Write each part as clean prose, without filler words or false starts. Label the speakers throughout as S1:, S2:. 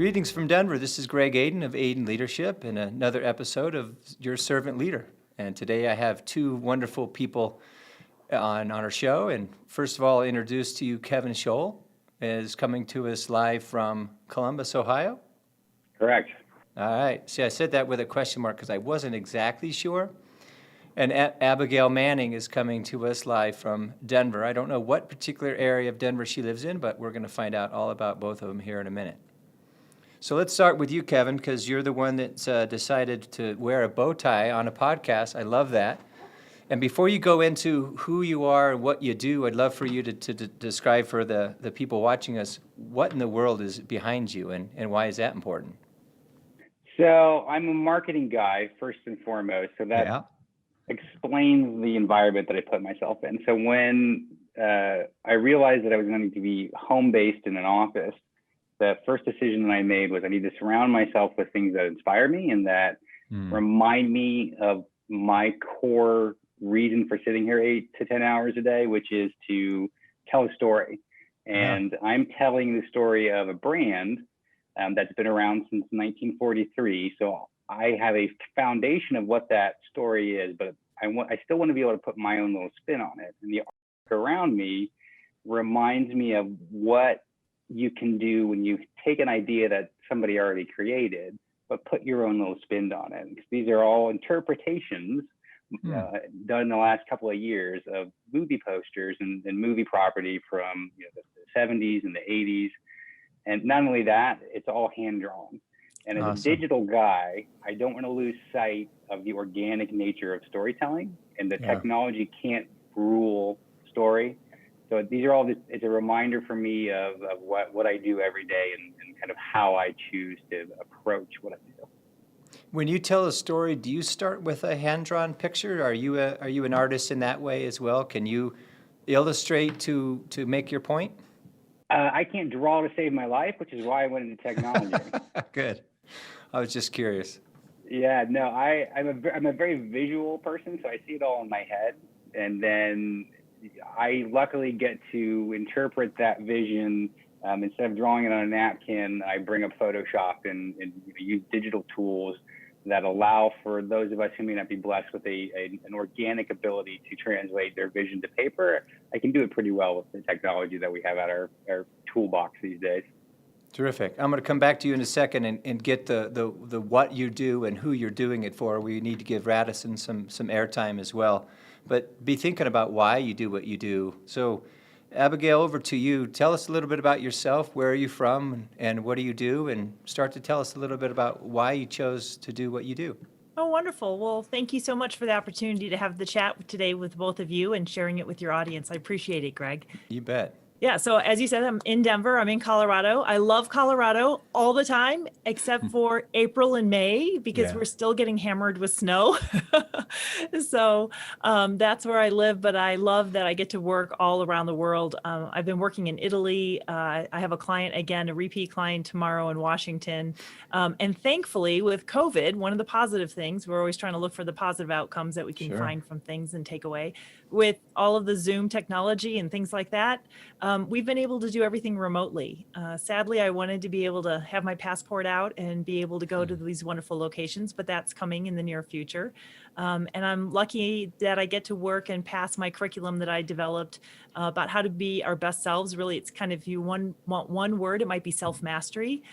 S1: Greetings from Denver. This is Greg Aden of Aden Leadership and another episode of Your Servant Leader. And today I have two wonderful people on our show. And first of all, I'll introduce to you Kevin Scholl, is coming to us live from Columbus, Ohio.
S2: Correct.
S1: All right. See, I said that with a question mark because I wasn't exactly sure. And Abigail Manning is coming to us live from Denver. I don't know what particular area of Denver she lives in, but we're going to find out all about both of them here in a minute. So let's start with you, Kevin, because you're the one that's decided to wear a bow tie on a podcast. I love that. And before you go into who you are and what you do, I'd love for you to describe for the people watching us what in the world is behind you and why is that important?
S2: So I'm a marketing guy, first and foremost. So that explains the environment that I put myself in. So when I realized that I was going to be home-based in an office, the first decision that I made was I need to surround myself with things that inspire me and that remind me of my core reason for sitting here 8 to 10 hours a day, which is to tell a story. And I'm telling the story of a brand that's been around since 1943. So I have a foundation of what that story is, but I still want to be able to put my own little spin on it. And the art around me reminds me of what you can do when you take an idea that somebody already created, but put your own little spin on it. Because these are all interpretations done in the last couple of years of movie posters and movie property from the 70s and the 80s. And not only that, it's all hand drawn. And as a digital guy, I don't want to lose sight of the organic nature of storytelling, and the technology can't rule story. So these are all, it's a reminder for me of what I do every day and kind of how I choose to approach what I do.
S1: When you tell a story, do you start with a hand-drawn picture? Are you an artist in that way as well? Can you illustrate to make your point?
S2: I can't draw to save my life, which is why I went into technology.
S1: Good. I was just curious.
S2: Yeah, no, I'm a very visual person, so I see it all in my head, and then I luckily get to interpret that vision. Instead of drawing it on a napkin, I bring up Photoshop and use digital tools that allow for those of us who may not be blessed with an organic ability to translate their vision to paper. I can do it pretty well with the technology that we have at our toolbox these days.
S1: Terrific. I'm going to come back to you in a second and get the what you do and who you're doing it for. We need to give Radisson some airtime as well. But be thinking about why you do what you do. So, Abigail, over to you. Tell us a little bit about yourself. Where are you from and what do you do? And start to tell us a little bit about why you chose to do what you do.
S3: Oh, wonderful. Well, thank you so much for the opportunity to have the chat today with both of you and sharing it with your audience. I appreciate it, Greg.
S1: You bet.
S3: Yeah, so as you said, I'm in Denver. I'm in Colorado. I love Colorado all the time, except for April and May, because we're still getting hammered with snow. So that's where I live, but I love that I get to work all around the world. I've been working in Italy. I have a client, again, a repeat client tomorrow in Washington. And thankfully, with COVID, one of the positive things, we're always trying to look for the positive outcomes that we can find from things and take away. With all of the Zoom technology and things like that, we've been able to do everything remotely. Sadly, I wanted to be able to have my passport out and be able to go to these wonderful locations, but that's coming in the near future. And I'm lucky that I get to work and pass my curriculum that I developed about how to be our best selves. Really, it's kind of, if you want one word, it might be self-mastery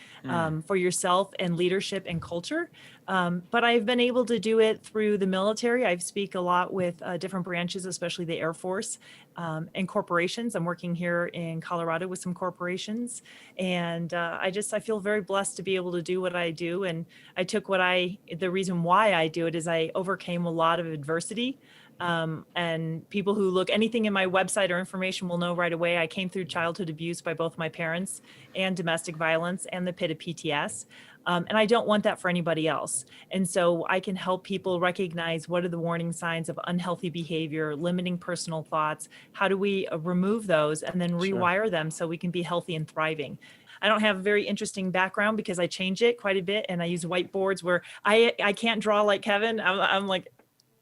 S3: for yourself and leadership and culture. But I've been able to do it through the military. I speak a lot with different branches, especially the Air Force and corporations. I'm working here in Colorado with some corporations. And I feel very blessed to be able to do what I do. And I took the reason why I do it is I overcame a lot of adversity. And people who look anything in my website or information will know right away, I came through childhood abuse by both my parents and domestic violence and the pit of PTS. And I don't want that for anybody else. And so I can help people recognize what are the warning signs of unhealthy behavior, limiting personal thoughts. How do we remove those and then rewire them so we can be healthy and thriving? I don't have a very interesting background because I change it quite a bit and I use whiteboards where I can't draw like Kevin. I'm like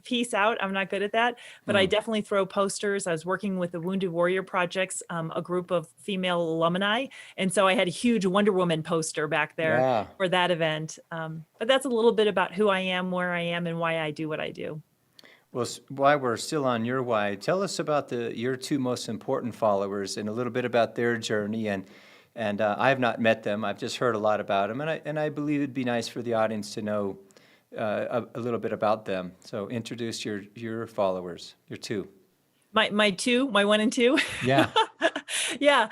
S3: piece out. I'm not good at that, but I definitely throw posters. I was working with the Wounded Warrior Projects, a group of female alumni. And so I had a huge Wonder Woman poster back there
S1: Yeah.
S3: for that event. But that's a little bit about who I am, where I am, and why I do what I do.
S1: Well, while we're still on your why, tell us about your two most important followers and a little bit about their journey. And I have not met them. I've just heard a lot about them, and I believe it'd be nice for the audience to know a little bit about them. So introduce your followers, your two.
S3: My one and two.
S1: Yeah.
S3: Yeah.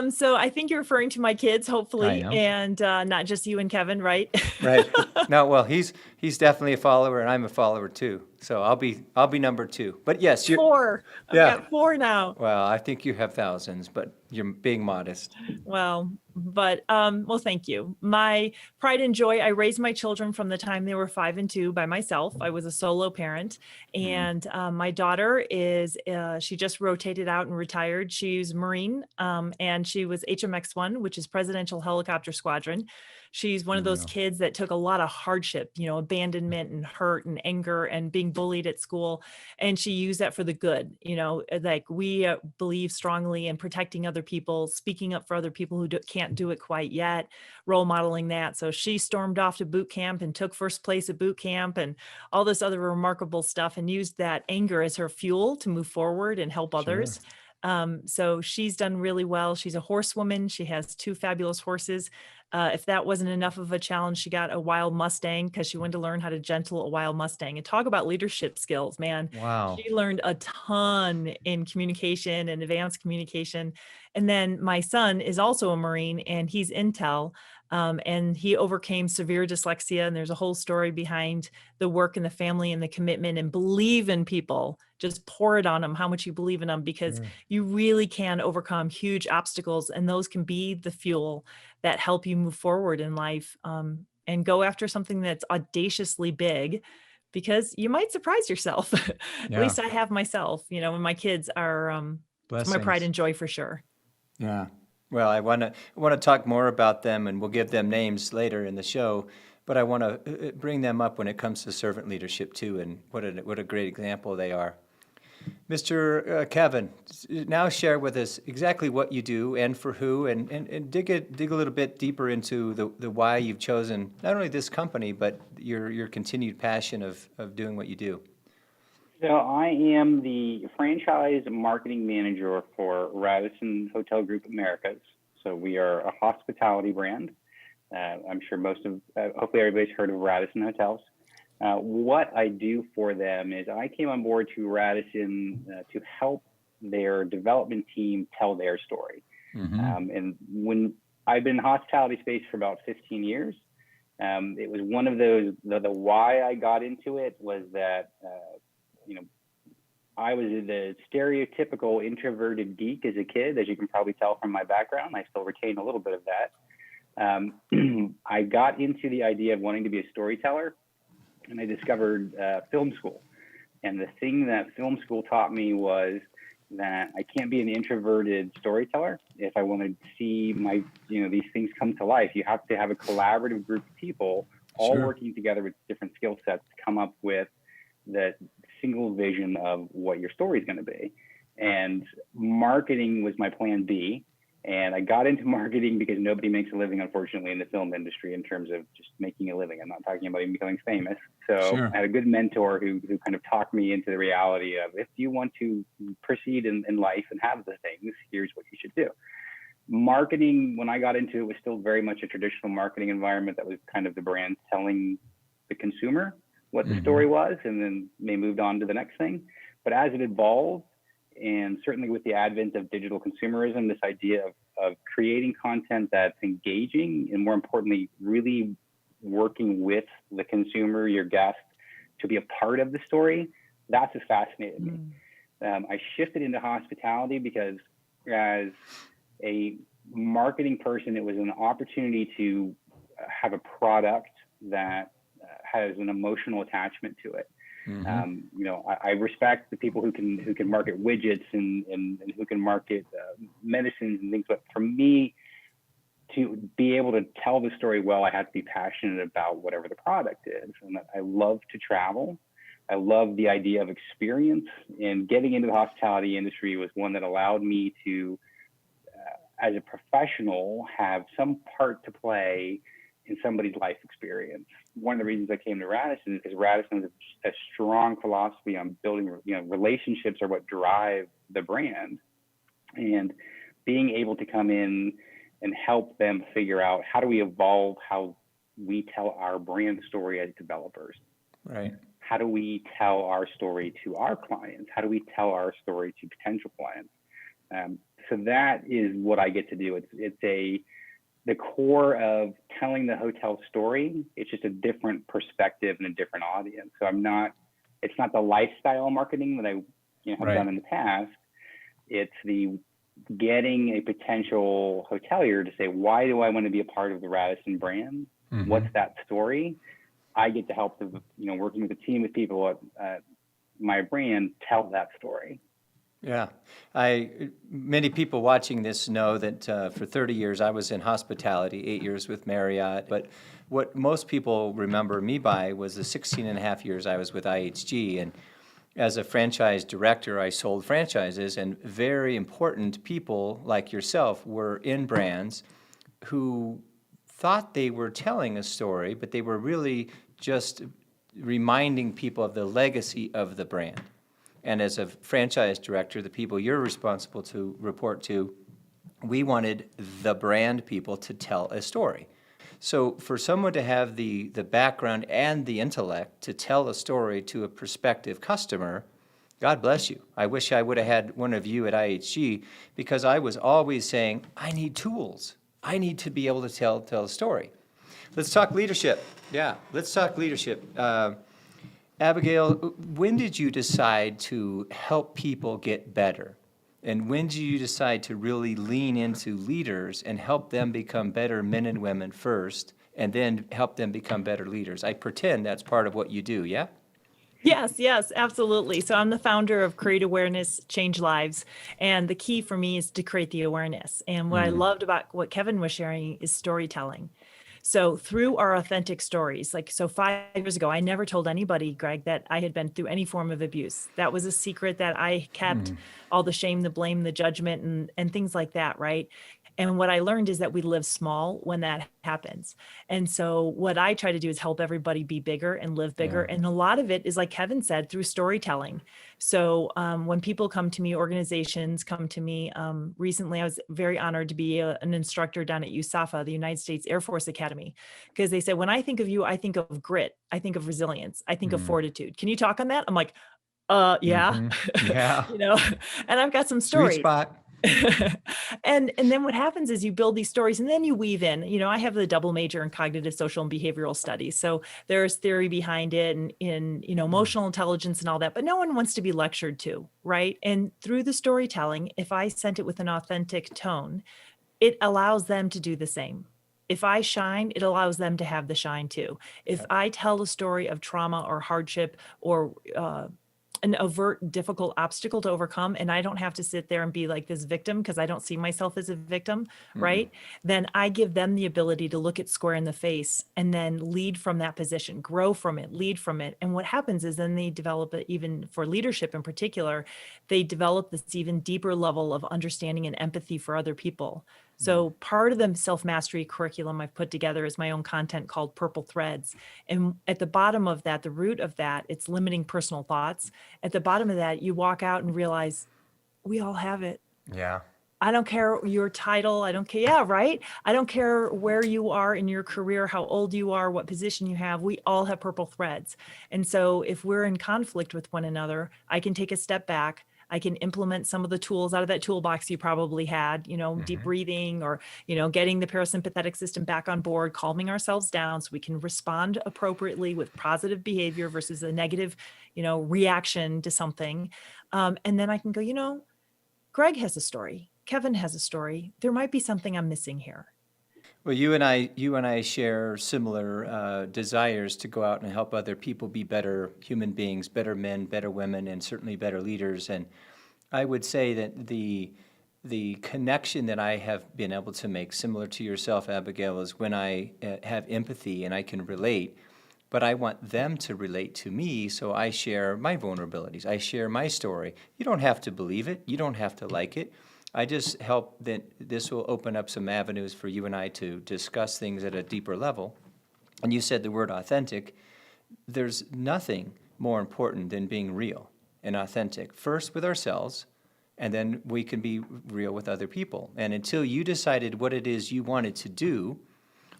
S3: So I think you're referring to my kids, hopefully,
S1: I am.
S3: and not just you and Kevin, right?
S1: Right. No, well, he's definitely a follower, and I'm a follower too. So I'll be number two. But yes, you're.
S3: Four. I've
S1: Yeah.
S3: got four now.
S1: Well, I think you have thousands, but you're being modest.
S3: Well, thank you. My pride and joy, I raised my children from the time they were 5 and 2 by myself. I was a solo parent. And my daughter she just rotated out and retired. She's Marine, and she was HMX-1, which is Presidential Helicopter Squadron. She's one of those kids that took a lot of hardship, abandonment and hurt and anger and being bullied at school. And she used that for the good. Like we believe strongly in protecting other people, speaking up for other people who can't do it quite yet, role modeling that. So she stormed off to boot camp and took first place at boot camp and all this other remarkable stuff, and used that anger as her fuel to move forward and help others. So she's done really well. She's a horsewoman. She has 2 fabulous horses. If that wasn't enough of a challenge, she got a wild Mustang because she wanted to learn how to gentle a wild Mustang. And talk about leadership skills, man.
S1: Wow.
S3: She learned a ton in communication and advanced communication. And then my son is also a Marine, and he's Intel. And he overcame severe dyslexia. And there's a whole story behind the work and the family and the commitment, and believe in people. Just pour it on them, how much you believe in them, because you really can overcome huge obstacles. And those can be the fuel that help you move forward in life, and go after something that's audaciously big, because you might surprise yourself. At least I have myself, and my kids are my pride and joy for sure.
S1: Yeah. Well, I want to talk more about them, and we'll give them names later in the show. But I want to bring them up when it comes to servant leadership too, and what a great example they are. Mr. Kevin, now share with us exactly what you do and for who, and dig a little bit deeper into the why you've chosen not only this company, but your continued passion of doing what you do.
S2: So I am the franchise marketing manager for Radisson Hotel Group Americas. So we are a hospitality brand. I'm sure hopefully everybody's heard of Radisson Hotels. What I do for them is I came on board to Radisson to help their development team tell their story. And when I've been in the hospitality space for about 15 years, it was one of those, the why I got into it was that, I was the stereotypical introverted geek as a kid, as you can probably tell from my background. I still retain a little bit of that. I got into the idea of wanting to be a storyteller, and I discovered film school. And the thing that film school taught me was that I can't be an introverted storyteller. If I want to see these things come to life, you have to have a collaborative group of people all working together with different skill sets to come up with the single vision of what your story is going to be. And marketing was my plan B. And I got into marketing because nobody makes a living, unfortunately, in the film industry in terms of just making a living. I'm not talking about even becoming famous. So I had a good mentor who kind of talked me into the reality of, if you want to proceed in life and have the things, here's what you should do. Marketing, when I got into it, was still very much a traditional marketing environment that was kind of the brand telling the consumer what the story was, and then they moved on to the next thing. But as it evolved, and certainly with the advent of digital consumerism, this idea of creating content that's engaging, and more importantly, really working with the consumer, your guest, to be a part of the story, that's what fascinated me. I shifted into hospitality because as a marketing person, it was an opportunity to have a product that has an emotional attachment to it. I respect the people who can market widgets and who can market medicines and things, but for me to be able to tell the story well, I have to be passionate about whatever the product is. And I love to travel. I love the idea of experience, and getting into the hospitality industry was one that allowed me to, as a professional, have some part to play in somebody's life experience. One of the reasons I came to Radisson is because Radisson has a strong philosophy on building, relationships are what drive the brand. And being able to come in and help them figure out, how do we evolve how we tell our brand story as developers?
S1: Right.
S2: How do we tell our story to our clients? How do we tell our story to potential clients? So that is what I get to do. It's the core of telling the hotel story. It's just a different perspective and a different audience. So it's not the lifestyle marketing that I have done in the past. It's the getting a potential hotelier to say, why do I want to be a part of the Radisson brand? Mm-hmm. What's that story? I get to help them, working with a team of people at my brand, tell that story.
S1: Yeah. Many people watching this know that for 30 years I was in hospitality, 8 years with Marriott. But what most people remember me by was the 16 and a half years I was with IHG. And as a franchise director, I sold franchises, and very important people like yourself were in brands who thought they were telling a story, but they were really just reminding people of the legacy of the brand. And as a franchise director, the people you're responsible to report to, we wanted the brand people to tell a story. So for someone to have the background and the intellect to tell a story to a prospective customer, God bless you. I wish I would have had one of you at IHG, because I was always saying, I need tools. I need to be able to tell a story. Let's talk leadership. Yeah, let's talk leadership. Abigail, when did you decide to help people get better? And when did you decide to really lean into leaders and help them become better men and women first, and then help them become better leaders? I pretend that's part of what you do, yeah?
S3: Yes, absolutely. So I'm the founder of Create Awareness, Change Lives. And the key for me is to create the awareness. And what I loved about what Kevin was sharing is storytelling. So through our authentic stories, 5 years ago, I never told anybody, Greg, that I had been through any form of abuse. That was a secret that I kept, all the shame, the blame, the judgment, and things like that, right? And what I learned is that we live small when that happens. And so what I try to do is help everybody be bigger and live bigger. Yeah. And a lot of it is, like Kevin said, through storytelling. So when people come to me, organizations come to me, recently I was very honored to be an instructor down at USAFA, the United States Air Force Academy, because they said, when I think of you, I think of grit, I think of resilience, I think of fortitude. Can you talk on that? I'm like, yeah.
S1: Yeah.
S3: And I've got some stories.
S1: Sweet spot.
S3: And then what happens is you build these stories, and then you weave in, I have the double major in cognitive, social, and behavioral studies. So there's theory behind it, and in, emotional intelligence and all that, but no one wants to be lectured to, right? And through the storytelling, if I sent it with an authentic tone, it allows them to do the same. If I shine, it allows them to have the shine too. If I tell a story of trauma or hardship or, an overt, difficult obstacle to overcome, and I don't have to sit there and be like this victim, because I don't see myself as a victim, right? Then I give them the ability to look it square in the face and then lead from that position, grow from it, lead from it. And what happens is then they develop it, even for leadership in particular, they develop this even deeper level of understanding and empathy for other people. So part of the self-mastery curriculum I've put together is my own content called Purple Threads. And at the bottom of that, the root of that, it's limiting personal thoughts. At the bottom of that, you walk out and realize we all have it.
S1: Yeah.
S3: I don't care your title. I don't care. Yeah, right. I don't care where you are in your career, how old you are, what position you have. We all have purple threads. And so if we're in conflict with one another, I can take a step back. I can implement some of the tools out of that toolbox you probably had, deep breathing, or, getting the parasympathetic system back on board, calming ourselves down so we can respond appropriately with positive behavior versus a negative, reaction to something. And then I can go, Greg has a story. Kevin has a story. There might be something I'm missing here.
S1: Well, you and I share similar desires to go out and help other people be better human beings, better men, better women, and certainly better leaders. And I would say that the connection that I have been able to make, similar to yourself, Abigail, is when I have empathy and I can relate. but I want them to relate to me, so I share my vulnerabilities. I share my story. You don't have to believe it. You don't have to like it. I just hope that this will open up some avenues for you and I to discuss things at a deeper level. And you said the word authentic. There's nothing more important than being real and authentic, first with ourselves, and then we can be real with other people. And until you decided what it is you wanted to do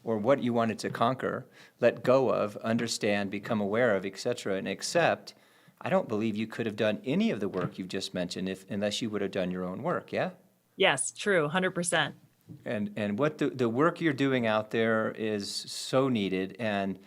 S1: or what you wanted to conquer, let go of, understand, become aware of, etc., and accept, I don't believe you could have done any of the work you've just mentioned unless you would have done your own work, yeah?
S3: Yes, true, 100%.
S1: And what the work you're doing out there is so needed, and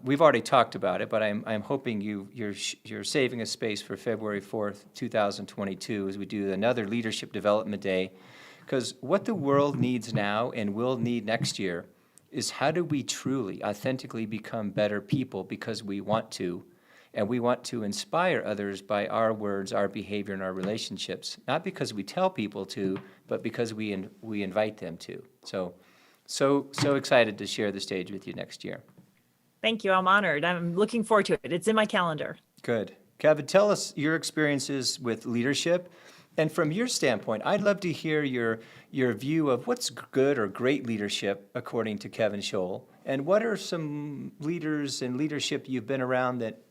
S1: we've already talked about it, but I'm hoping you're saving a space for February 4th, 2022, as we do another Leadership Development Day, because what the world needs now and will need next year is how do we truly, authentically become better people because we want to, and we want to inspire others by our words, our behavior, and our relationships, not because we tell people to, but because we invite them to. So excited to share the stage with you next year.
S3: Thank you. I'm honored. I'm looking forward to it. It's in my calendar.
S1: Good. Kevin, tell us your experiences with leadership. And from your standpoint, I'd love to hear your view of what's good or great leadership according to Kevin Scholl, and what are some leaders and leadership you've been around that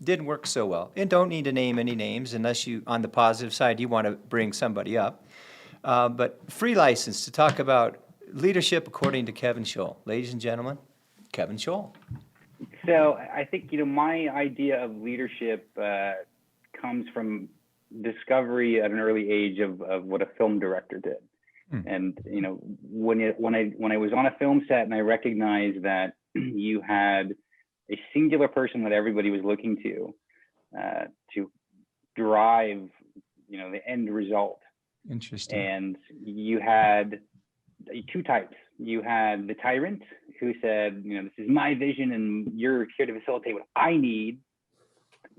S1: didn't work so well. And don't need to name any names unless you, on the positive side, you want to bring somebody up. But free license to talk about leadership according to Kevin Scholl. Ladies and gentlemen, Kevin Scholl.
S2: So I think, my idea of leadership comes from discovery at an early age of what a film director did. And, when I was on a film set and I recognized that you had a singular person that everybody was looking to drive, the end result.
S1: Interesting.
S2: And you had two types. You had the tyrant who said, this is my vision and you're here to facilitate what I need.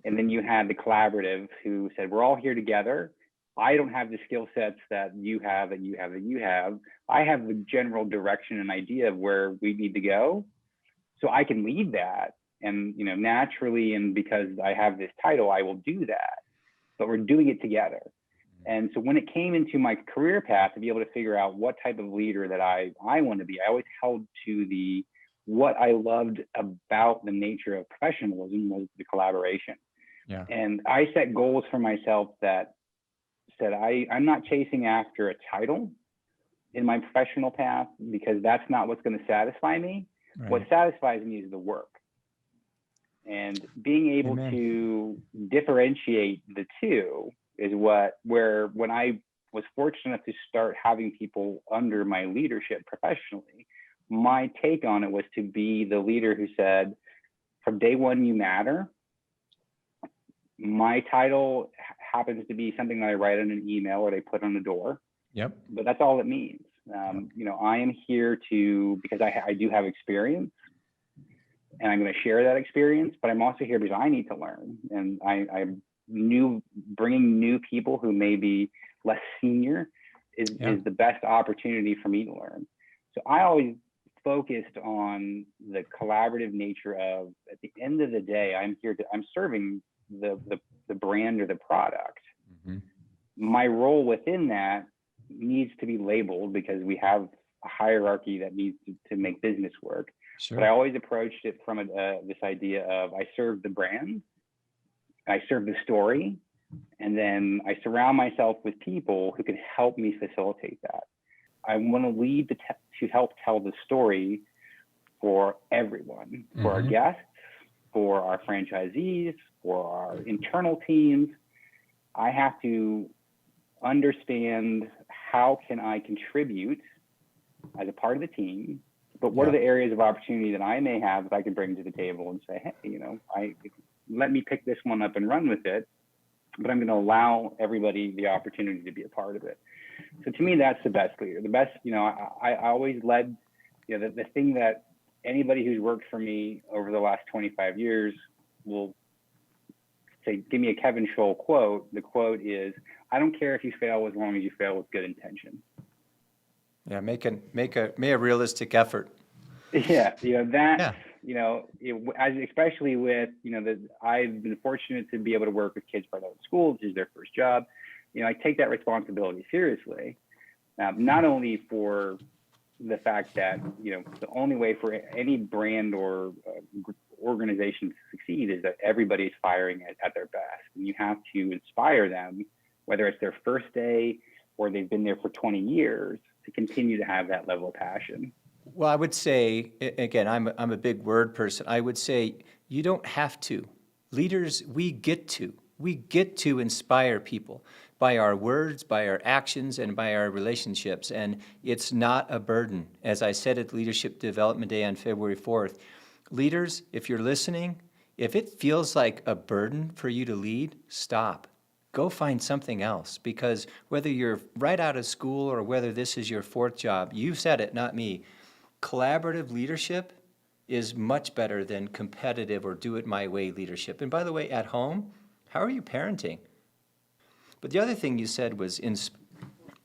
S2: And then you had the collaborative who said, we're all here together. I don't have the skill sets that you have, that you have, that you have. I have the general direction and idea of where we need to go. So I can lead that. And, naturally, and because I have this title, I will do that. But we're doing it together. And so when it came into my career path to be able to figure out what type of leader that I want to be, I always held to what I loved about the nature of professionalism was the collaboration.
S1: Yeah.
S2: And I set goals for myself that said, I'm not chasing after a title in my professional path because that's not what's going to satisfy me. Right. What satisfies me is the work. And being able
S1: Amen.
S2: to differentiate the two is where when I was fortunate enough to start having people under my leadership professionally, my take on it was to be the leader who said, from day one, you matter. My title happens to be something that I write on an email or they put on the door.
S1: Yep.
S2: But that's all it means. I am here because I do have experience and I'm going to share that experience, but I'm also here because I need to learn. And I'm bringing new people who may be less senior is the best opportunity for me to learn. So I always focused on the collaborative nature of, at the end of the day, I'm serving the brand or the product. Mm-hmm. My role within that needs to be labeled because we have a hierarchy that needs to make business work. Sure. But I always approached it from this idea of I serve the brand, I serve the story, and then I surround myself with people who can help me facilitate that. I want to lead to help tell the story for everyone, for our guests, for our franchisees, for our internal teams. I have to understand how can I contribute as a part of the team, but what are the areas of opportunity that I may have that I can bring to the table and say, hey, let me pick this one up and run with it, but I'm going to allow everybody the opportunity to be a part of it. So to me, that's the best leader. The best, I always led, the thing that anybody who's worked for me over the last 25 years will say, give me a Kevin Scholl quote. The quote is, I don't care if you fail as long as you fail with good intention. Yeah,
S1: make a realistic effort.
S2: Yeah, especially with, I've been fortunate to be able to work with kids right out of school, which is their first job. I take that responsibility seriously, not only for the fact that, the only way for any brand or organization to succeed is that everybody's firing at their best. And you have to inspire them, whether it's their first day or they've been there for 20 years, to continue to have that level of passion.
S1: Well, I would say, again, I'm a big word person. I would say you don't have to. Leaders, we get to inspire people by our words, by our actions, and by our relationships. And it's not a burden. As I said at Leadership Development Day on February 4th, leaders, if you're listening, if it feels like a burden for you to lead, stop. Go find something else, because whether you're right out of school or whether this is your fourth job, you said it, not me. Collaborative leadership is much better than competitive or do-it-my-way leadership. And by the way, at home, how are you parenting? But the other thing you said was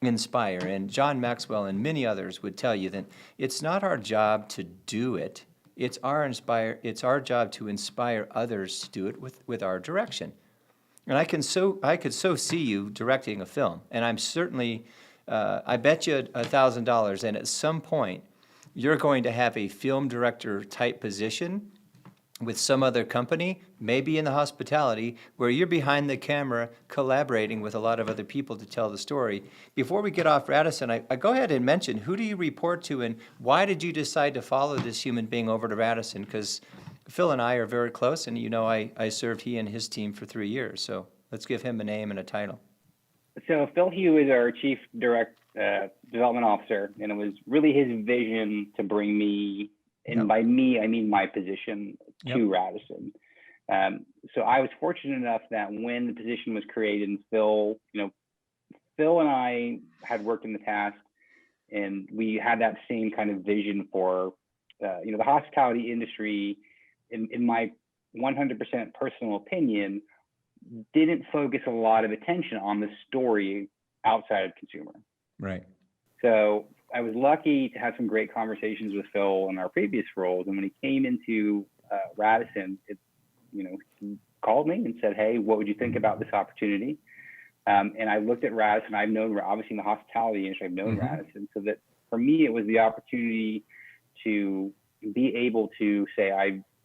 S1: inspire. And John Maxwell and many others would tell you that it's not our job to do it. It's our job to inspire others to do it with our direction. And I could so see you directing a film. And I'm certainly, I bet you $1,000, and at some point, you're going to have a film director type position with some other company, maybe in the hospitality, where you're behind the camera collaborating with a lot of other people to tell the story. Before we get off Radisson, I go ahead and mention, who do you report to, and why did you decide to follow this human being over to Radisson? Because Phil and I are very close, and I served he and his team for 3 years. So let's give him a name and a title.
S2: So Phil Hugh is our Chief Development Officer, and it was really his vision to bring me, and by me, I mean my position, to Radisson. So I was fortunate enough that when the position was created, and Phil and I had worked in the past, and we had that same kind of vision for, the hospitality industry, in my 100% personal opinion, didn't focus a lot of attention on the story outside of consumer.
S1: Right.
S2: So I was lucky to have some great conversations with Phil in our previous roles. And when he came into Radisson, he called me and said, "Hey, what would you think about this opportunity?" And I looked at Radisson. I've known, obviously in the hospitality industry, I've known Radisson. So that for me, it was the opportunity to be able to say,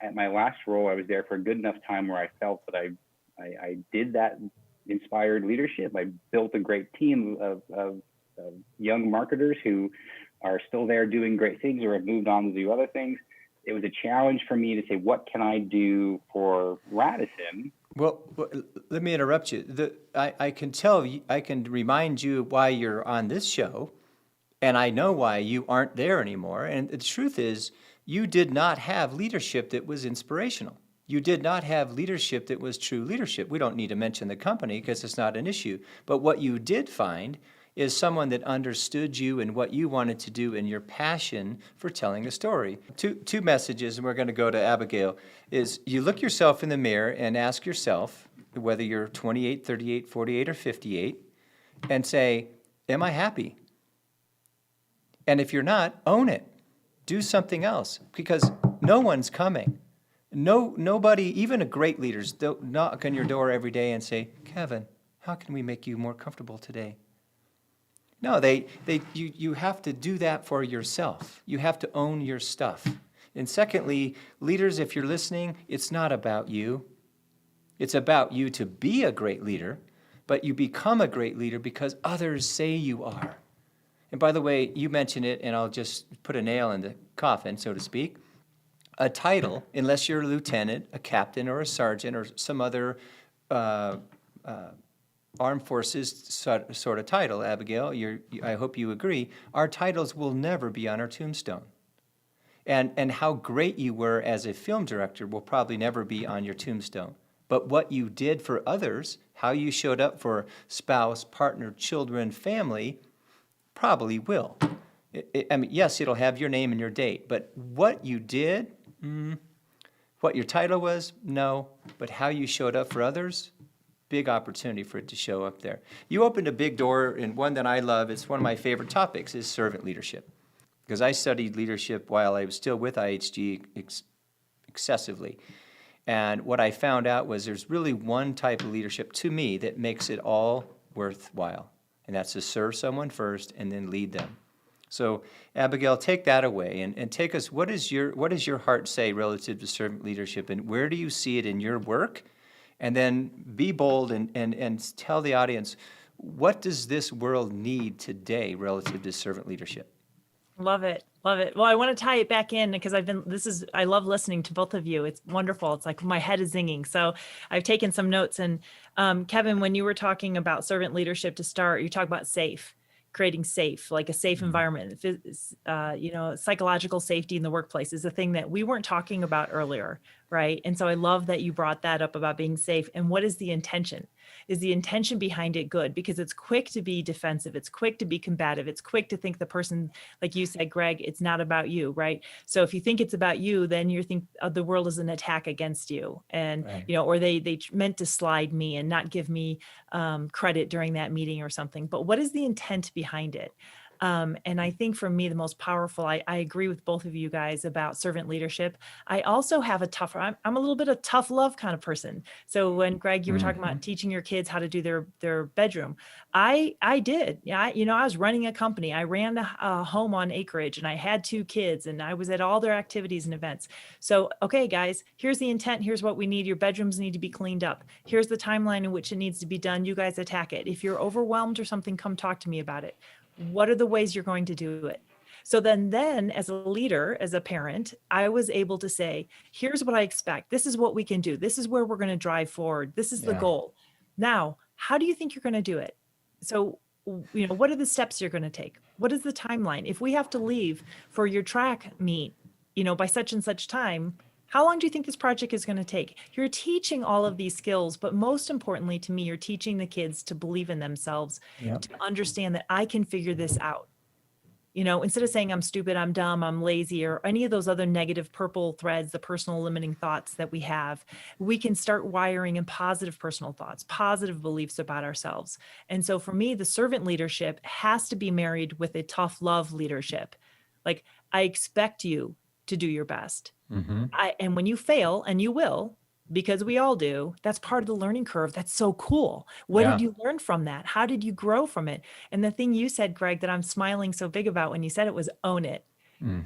S2: at my last role, I was there for a good enough time where I felt that I did that inspired leadership. I built a great team of young marketers who are still there doing great things or have moved on to do other things. It was a challenge for me to say, what can I do for Radisson?
S1: Well, let me interrupt you. I can remind you why you're on this show, and I know why you aren't there anymore. And the truth is, you did not have leadership that was inspirational. You did not have leadership that was true leadership. We don't need to mention the company because it's not an issue. But what you did find is someone that understood you and what you wanted to do and your passion for telling a story. Two messages, and we're going to go to Abigail, is you look yourself in the mirror and ask yourself, whether you're 28, 38, 48, or 58, and say, am I happy? And if you're not, own it. Do something else, because no one's coming. Nobody, even a great leaders, don't knock on your door every day and say, Kevin, how can we make you more comfortable today? No, you have to do that for yourself. You have to own your stuff. And secondly, leaders, if you're listening, it's not about you. It's about you to be a great leader, but you become a great leader because others say you are. And by the way, you mentioned it, and I'll just put a nail in the coffin, so to speak. A title, unless you're a lieutenant, a captain, or a sergeant, or some other armed forces sort of title, Abigail, I hope you agree, our titles will never be on our tombstone. And how great you were as a film director will probably never be on your tombstone. But what you did for others, how you showed up for spouse, partner, children, family, probably will. Yes, it'll have your name and your date, but what you did, what your title was, no, but how you showed up for others, big opportunity for it to show up there. You opened a big door, and one that I love, it's one of my favorite topics, is servant leadership. Because I studied leadership while I was still with IHG excessively. And what I found out was there's really one type of leadership to me that makes it all worthwhile, and that's to serve someone first and then lead them. So Abigail, take that away and take us, what does your heart say relative to servant leadership, and where do you see it in your work? And then be bold and tell the audience, what does this world need today relative to servant leadership?
S3: Love it. Love it. Well, I want to tie it back in because I love listening to both of you. It's wonderful. It's like my head is zinging. So I've taken some notes. And Kevin, when you were talking about servant leadership to start, you talk about creating safe, like a safe environment. Psychological safety in the workplace is a thing that we weren't talking about earlier, right? And so I love that you brought that up about being safe. And what is the intention? Is the intention behind it good? Because it's quick to be defensive. It's quick to be combative. It's quick to think the person, like you said, Greg, it's not about you, right? So if you think it's about you, then you think the world is an attack against you. And,
S1: Right.
S3: or they meant to slide me and not give me credit during that meeting or something. But what is the intent behind it? And I think for me, the most powerful, I agree with both of you guys about servant leadership. I also have I'm a little bit of tough love kind of person. So when Greg, you were talking about teaching your kids how to do their bedroom, I did. Yeah, I was running a company. I ran a home on acreage and I had 2 kids and I was at all their activities and events. So, okay, guys, here's the intent. Here's what we need. Your bedrooms need to be cleaned up. Here's the timeline in which it needs to be done. You guys attack it. If you're overwhelmed or something, come talk to me about it. What are the ways you're going to do it? So then as a leader, as a parent, I was able to say, here's what I expect. This is what we can do. This is where we're going to drive forward. This is the goal. Now, how do you think you're going to do it? So, what are the steps you're going to take? What is the timeline? If we have to leave for your track meet, by such and such time, how long do you think this project is going to take? You're teaching all of these skills, but most importantly to me, you're teaching the kids to believe in themselves, to understand that I can figure this out. Instead of saying I'm stupid, I'm dumb, I'm lazy, or any of those other negative purple threads, the personal limiting thoughts that we have, we can start wiring in positive personal thoughts, positive beliefs about ourselves. And so for me, the servant leadership has to be married with a tough love leadership. Like, I expect you to do your best. And when you fail, and you will, because we all do, that's part of the learning curve. That's so cool. What did you learn from that? How did you grow from it? And the thing you said, Greg, that I'm smiling so big about when you said it was own it.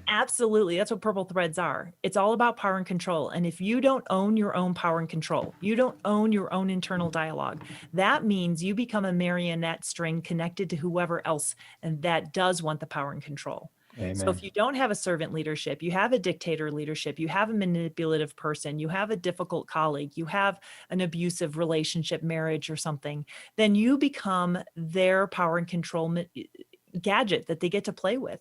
S3: Absolutely. That's what purple threads are. It's all about power and control. And if you don't own your own power and control, you don't own your own internal dialogue, that means you become a marionette string connected to whoever else and that does want the power and control.
S1: Amen.
S3: So if you don't have a servant leadership, you have a dictator leadership, you have a manipulative person, you have a difficult colleague, you have an abusive relationship, marriage or something, then you become their power and control gadget that they get to play with.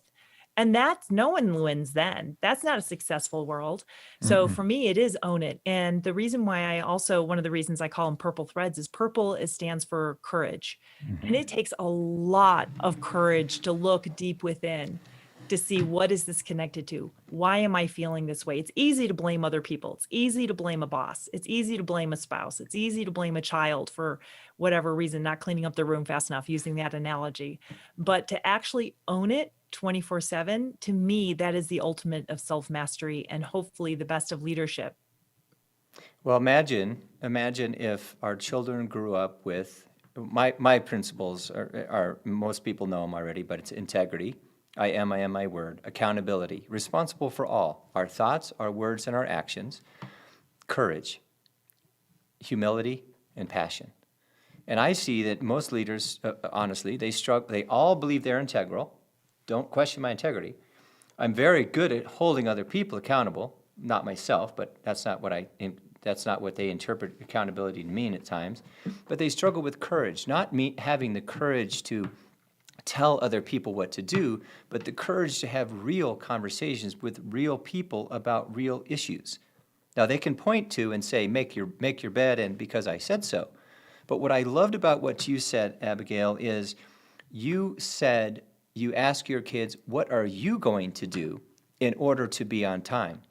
S3: And no one wins then. That's not a successful world. So for me, it is own it. And the reason why one of the reasons I call them purple threads is purple stands for courage. And it takes a lot of courage to look deep within to see what is this connected to? Why am I feeling this way? It's easy to blame other people. It's easy to blame a boss. It's easy to blame a spouse. It's easy to blame a child for whatever reason, not cleaning up the room fast enough, using that analogy. But to actually own it 24/7, to me, that is the ultimate of self-mastery and hopefully the best of leadership.
S1: Well, imagine if our children grew up with, my principles are most people know them already, but it's integrity. I am my word. Accountability, responsible for all, our thoughts, our words, and our actions. Courage, humility, and passion. And I see that most leaders, honestly, they struggle. They all believe they're integral. Don't question my integrity. I'm very good at holding other people accountable, not myself, but that's not what they interpret accountability to mean at times. But they struggle with courage, not having the courage to tell other people what to do, but the courage to have real conversations with real people about real issues. Now, they can point to and say, make your bed, and because I said so. But what I loved about what you said, Abigail, is you said, you ask your kids, what are you going to do in order to be on time?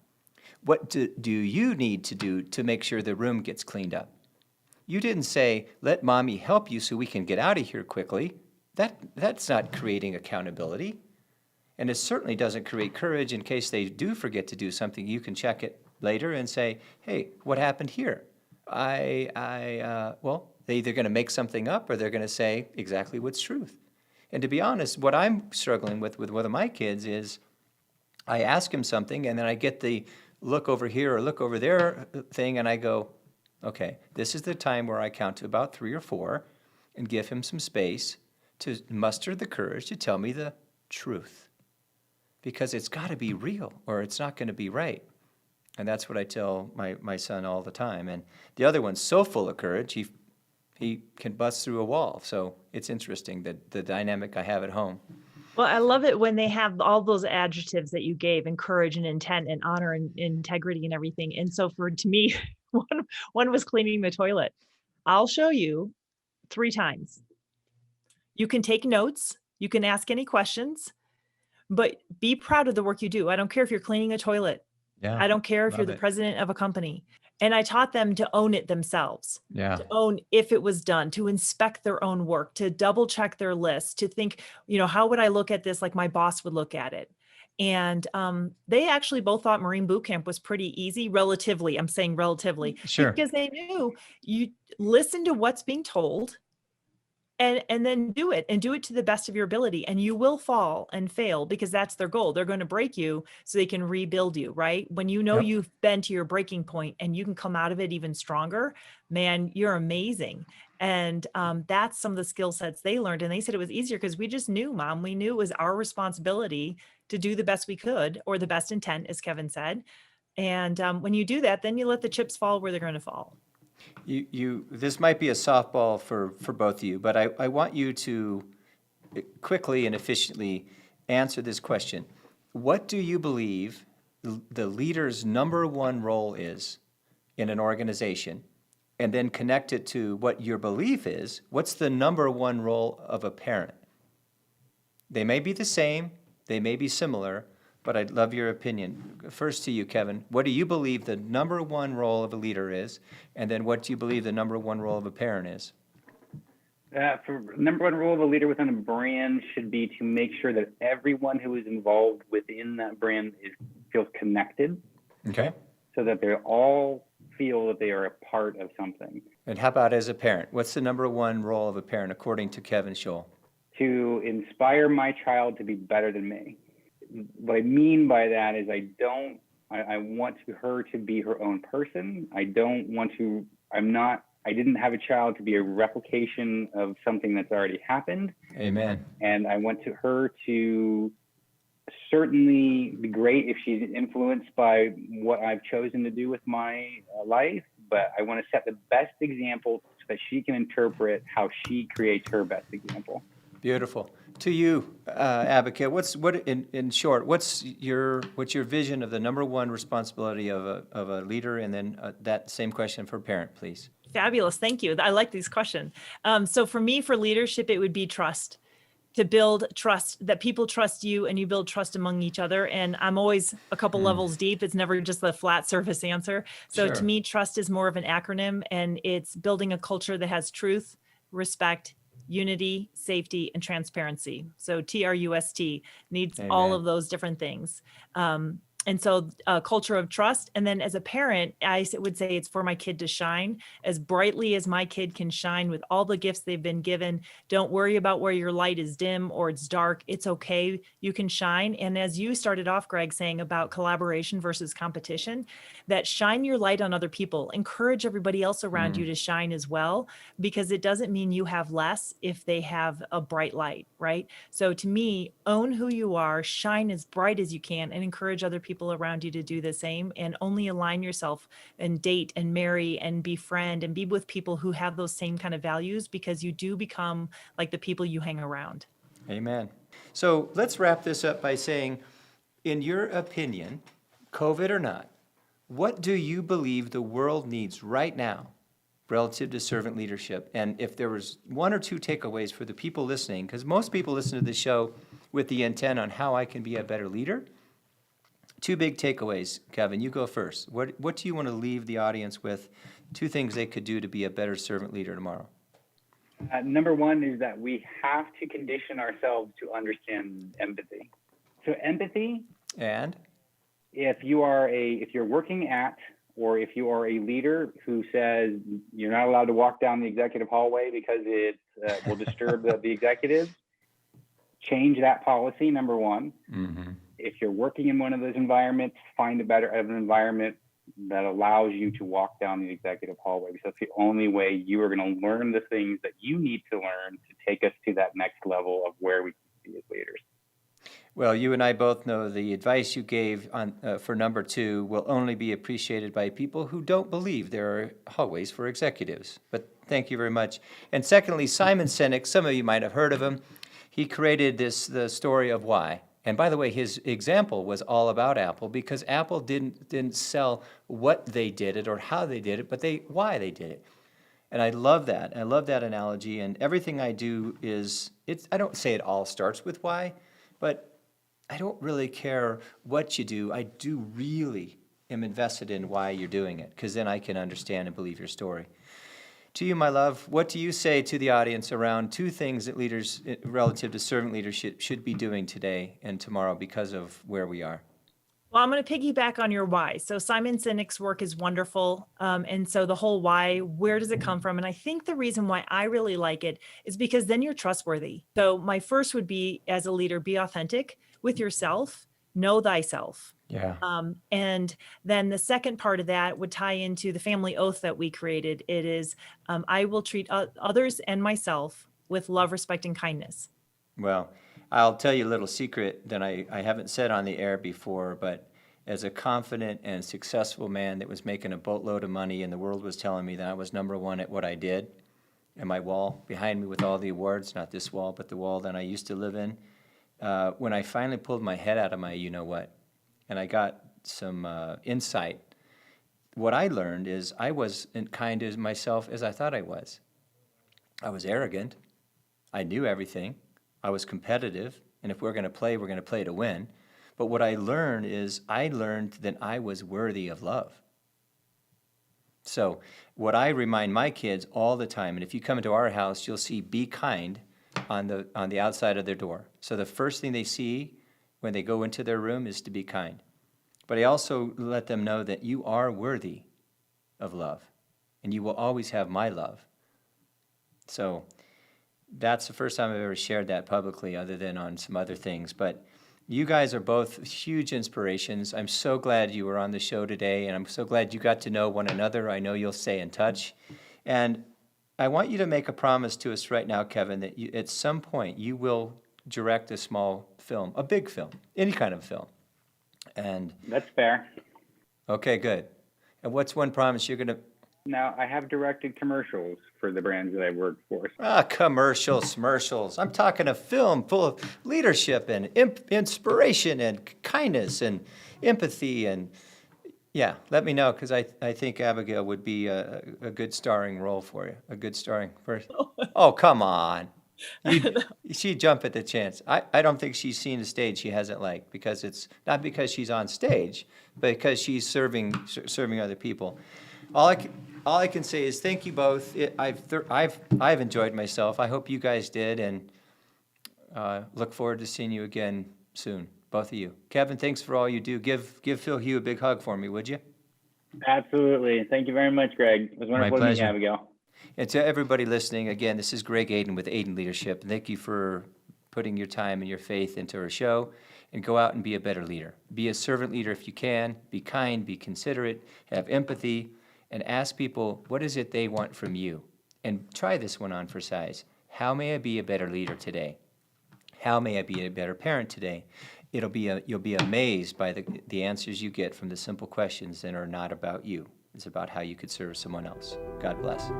S1: What do you need to do to make sure the room gets cleaned up? You didn't say, let mommy help you so we can get out of here quickly. That's not creating accountability. And it certainly doesn't create courage in case they do forget to do something. You can check it later and say, hey, what happened here? Well, they're either going to make something up or they're going to say exactly what's truth. And to be honest, what I'm struggling with one of my kids is I ask him something and then I get the look over here or look over there thing and I go, okay, this is the time where I count to about 3 or 4 and give him some space to muster the courage to tell me the truth. Because it's got to be real or it's not going to be right. And that's what I tell my son all the time. And the other one's so full of courage, he can bust through a wall. So it's interesting, the dynamic I have at home.
S3: Well, I love it when they have all those adjectives that you gave, and courage and intent and honor and integrity and everything. And so to me, one was cleaning the toilet. I'll show you 3 times. You can take notes. You can ask any questions, but be proud of the work you do. I don't care if you're cleaning a toilet.
S1: Yeah,
S3: I don't care if you're
S1: love
S3: the
S1: it.
S3: president of a company. And I taught them to own it themselves,
S1: Yeah.
S3: to own if it was done, to inspect their own work, to double check their list, to think, how would I look at this like my boss would look at it? And they actually both thought Marine boot camp was pretty easy, relatively. I'm saying relatively,
S1: Sure.
S3: because they knew you listen to what's being told and then do it to the best of your ability. And you will fall and fail because that's their goal. They're going to break you so they can rebuild you, right? When you know
S1: Yep.
S3: you've been to your breaking point and you can come out of it even stronger, man, you're amazing. And that's some of the skill sets they learned. And they said it was easier because we just knew, Mom, we knew it was our responsibility to do the best we could, or the best intent, as Kevin said. And when you do that, then you let the chips fall where they're going to fall.
S1: This might be a softball for both of you, but I want you to quickly and efficiently answer this question. What do you believe the leader's number one role is in an organization? And then connect it to what your belief is. What's the number one role of a parent? They may be the same, they may be similar, but I'd love your opinion. First to you, Kevin. What do you believe the number one role of a leader is? And then what do you believe the number one role of a parent is?
S2: For number one role of a leader within a brand should be to make sure that everyone who is involved within that brand feels connected.
S1: Okay.
S2: So that they all feel that they are a part of something.
S1: And how about as a parent? What's the number one role of a parent according to Kevin Scholl?
S2: To inspire my child to be better than me. What I mean by that is I want her to be her own person. I didn't have a child to be a replication of something that's already happened.
S1: Amen.
S2: And I want her to certainly be great if she's influenced by what I've chosen to do with my life, but I want to set the best example so that she can interpret how she creates her best example.
S1: Beautiful. To you, Abigail, in short, what's your vision of the number one responsibility of a leader, and then that same question for a parent, please.
S3: Fabulous. Thank you. I like these questions. So for me, for leadership, it would be trust. To build trust, that people trust you and you build trust among each other. And I'm always a couple levels deep. It's never just the flat surface answer. So
S1: Sure.
S3: To me, trust is more of an acronym, and it's building a culture that has truth, respect, unity, safety, and transparency. So TRUST needs all
S1: Amen.
S3: of those different things. And so a culture of trust. And then as a parent, I would say it's for my kid to shine as brightly as my kid can shine with all the gifts they've been given. Don't worry about where your light is dim or it's dark. It's okay. You can shine. And as you started off, Greg, saying about collaboration versus competition, that shine your light on other people. Encourage everybody else around you to shine as well, because it doesn't mean you have less if they have a bright light, right? So to me, own who you are, shine as bright as you can, and encourage other people around you to do the same, and only align yourself and date and marry and befriend and be with people who have those same kind of values, because you do become like the people you hang around.
S1: Amen. So let's wrap this up by saying, in your opinion, COVID or not, what do you believe the world needs right now relative to servant leadership? And if there was 1 or 2 takeaways for the people listening, because most people listen to this show with the intent on how I can be a better leader. 2 big takeaways. Kevin, you go first. What do you want to leave the audience with? 2 things they could do to be a better servant leader tomorrow.
S2: Number one is that we have to condition ourselves to understand empathy. So empathy
S1: And?
S2: if you're working at, or if you are a leader who says you're not allowed to walk down the executive hallway because it will disturb the executives, change that policy, number one.
S1: Mm-hmm.
S2: If you're working in one of those environments, find an environment that allows you to walk down the executive hallway, because that's the only way you are going to learn the things that you need to learn to take us to that next level of where we can be as leaders.
S1: Well, you and I both know the advice you gave on for number 2 will only be appreciated by people who don't believe there are hallways for executives. But thank you very much. And secondly, Simon Sinek, some of you might have heard of him. He created the story of why. And by the way, his example was all about Apple, because Apple didn't sell what they did it or how they did it, but why they did it. And I love that. I love that analogy. And everything I do I don't say it all starts with why, but I don't really care what you do. I do really am invested in why you're doing it, because then I can understand and believe your story. To you, my love, what do you say to the audience around 2 things that leaders, relative to servant leadership, should be doing today and tomorrow because of where we are?
S3: Well, I'm going to piggyback on your why. So Simon Sinek's work is wonderful. And so the whole why, where does it come from? And I think the reason why I really like it is because then you're trustworthy. So my first would be, as a leader, be authentic with yourself, know thyself.
S1: Yeah.
S3: And then the second part of that would tie into the family oath that we created. It is, I will treat others and myself with love, respect, and kindness.
S1: Well, I'll tell you a little secret that I haven't said on the air before, but as a confident and successful man that was making a boatload of money and the world was telling me that I was number 1 at what I did, and my wall behind me with all the awards, not this wall, but the wall that I used to live in, when I finally pulled my head out of my you-know-what, and I got some insight, what I learned is I wasn't kind to myself as I thought I was. I was arrogant. I knew everything. I was competitive, and if we're going to play to win. But what I learned that I was worthy of love. So what I remind my kids all the time, and if you come into our house, you'll see be kind on the outside of their door. So the first thing they see when they go into their room is to be kind. But I also let them know that you are worthy of love, and you will always have my love. So that's the first time I've ever shared that publicly, other than on some other things. But you guys are both huge inspirations. I'm so glad you were on the show today, and I'm so glad you got to know one another. I know you'll stay in touch. And I want you to make a promise to us right now, Kevin, that at some point you will direct a small film, a big film, any kind of film. And
S2: that's fair.
S1: Okay, good. And what's one promise you're going to...
S2: Now, I have directed commercials for the brands that I worked for.
S1: Commercials. I'm talking a film full of leadership and inspiration and kindness and empathy. And yeah, let me know, because I think Abigail would be a good starring role for you, a good starring person. Oh, come on. She'd jump at the chance. I don't think she's seen a stage she hasn't liked, because it's not because she's on stage, but because she's serving other people. All I can say is thank you both. I've enjoyed myself. I hope you guys did, and look forward to seeing you again soon, both of you. Kevin, thanks for all you do. Give Phil Hugh a big hug for me, would you?
S2: Absolutely. Thank you very much, Greg. It was wonderful meeting you, Abigail.
S1: And to everybody listening, again, this is Greg Aden with Aden Leadership. And thank you for putting your time and your faith into our show. And go out and be a better leader. Be a servant leader if you can. Be kind, be considerate, have empathy, and ask people, what is it they want from you? And try this one on for size. How may I be a better leader today? How may I be a better parent today? You'll be amazed by the answers you get from the simple questions that are not about you. It's about how you could serve someone else. God bless.